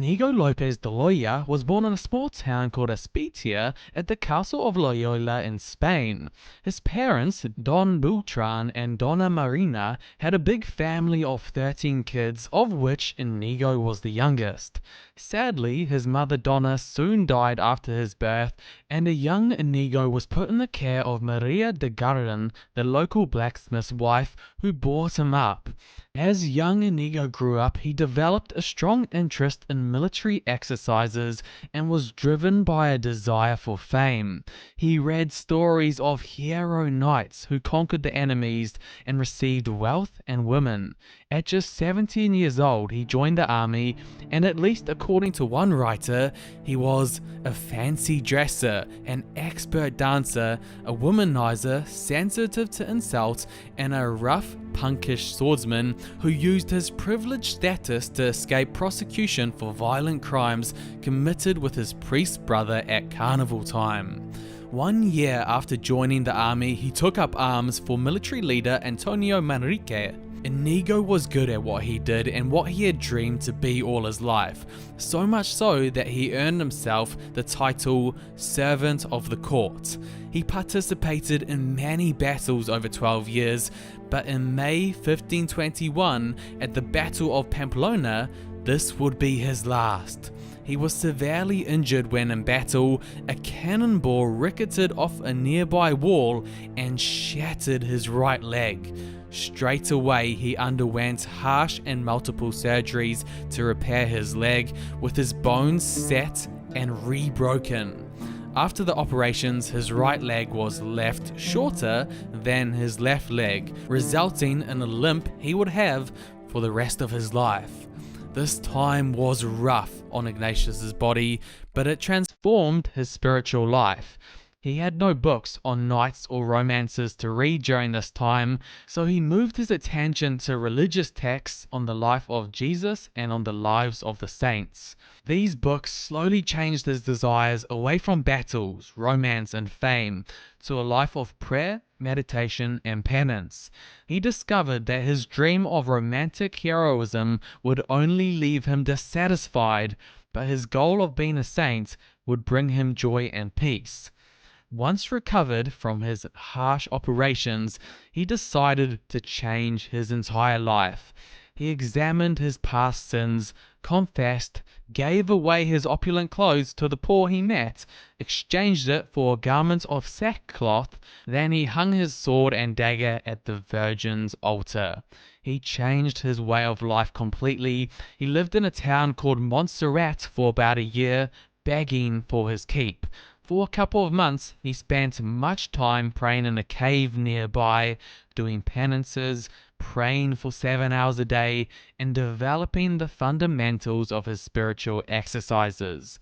Inigo Lopez de Loya was born in a small town called Aspitia at the castle of Loyola in Spain. His parents, Don Beltran and Dona Marina, had a big family of 13 kids, of which Inigo was the youngest. Sadly, his mother Donna soon died after his birth, and a young Inigo was put in the care of Maria de Garden, the local blacksmith's wife, who brought him up. As young Inigo grew up, he developed a strong interest in military exercises and was driven by a desire for fame. He read stories of hero knights who conquered the enemies and received wealth and women. At just 17 years old, he joined the army, and at least according to one writer, he was a fancy dresser, an expert dancer, a womanizer, sensitive to insult, and a rough, punkish swordsman who used his privileged status to escape prosecution for violent crimes committed with his priest brother at carnival time. 1 year after joining the army, he took up arms for military leader Antonio Manrique. Inigo was good at what he did and what he had dreamed to be all his life, so much so that he earned himself the title Servant of the Court. He participated in many battles over 12 years, but in May 1521, at the Battle of Pamplona, this would be his last. He was severely injured when in battle. A cannonball ricketed off a nearby wall and shattered his right leg. Straight away, he underwent harsh and multiple surgeries to repair his leg, with his bones set and re-broken. After the operations, his right leg was left shorter than his left leg, resulting in a limp he would have for the rest of his life. This time was rough on Ignatius's body, but it transformed his spiritual life. He had no books on knights or romances to read during this time, so he moved his attention to religious texts on the life of Jesus and on the lives of the saints. These books slowly changed his desires away from battles, romance, and fame to a life of prayer, meditation, and penance. He discovered that his dream of romantic heroism would only leave him dissatisfied, but his goal of being a saint would bring him joy and peace. Once recovered from his harsh operations, he decided to change his entire life. He examined his past sins, confessed, gave away his opulent clothes to the poor he met, exchanged it for a garment of sackcloth, then he hung his sword and dagger at the Virgin's altar. He changed his way of life completely. He lived in a town called Montserrat for about a year, begging for his keep. For a couple of months, he spent much time praying in a cave nearby, doing penances, praying for 7 hours a day, and developing the fundamentals of his spiritual exercises.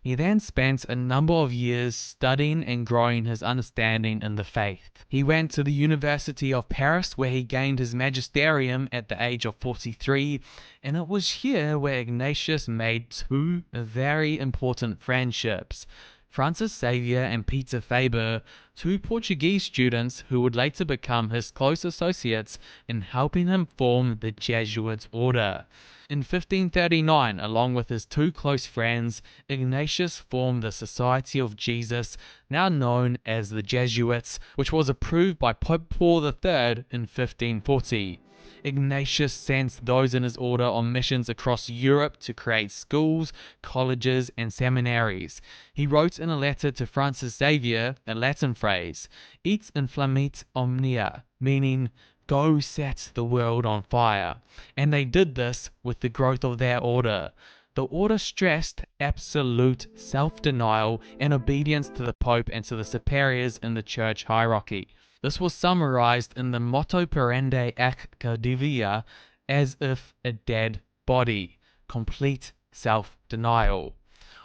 He then spent a number of years studying and growing his understanding in the faith. He went to the University of Paris, where he gained his magisterium at the age of 43, and it was here where Ignatius made two very important friendships: Francis Xavier and Peter Faber, two Portuguese students who would later become his close associates in helping him form the Jesuit order. In 1539, along with his two close friends, Ignatius formed the Society of Jesus, now known as the Jesuits, which was approved by Pope Paul III in 1540. Ignatius sent those in his order on missions across Europe to create schools, colleges, and seminaries. He wrote in a letter to Francis Xavier a Latin phrase, "Et inflammit omnia," meaning "go set the world on fire," and they did this with the growth of their order. The order stressed absolute self-denial and obedience to the Pope and to the superiors in the church hierarchy. This was summarized in the motto Perende ac cadavia, as if a dead body, complete self-denial.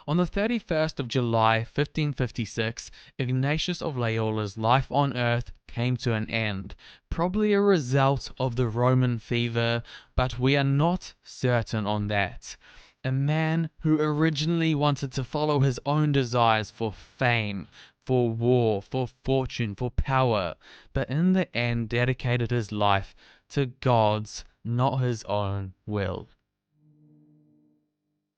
On the 31st of July 1556, Ignatius of Loyola's life on earth came to an end, probably a result of the Roman fever, but we are not certain on that. A man who originally wanted to follow his own desires for fame, for war, for fortune, for power, but in the end dedicated his life to God's, not his own, will.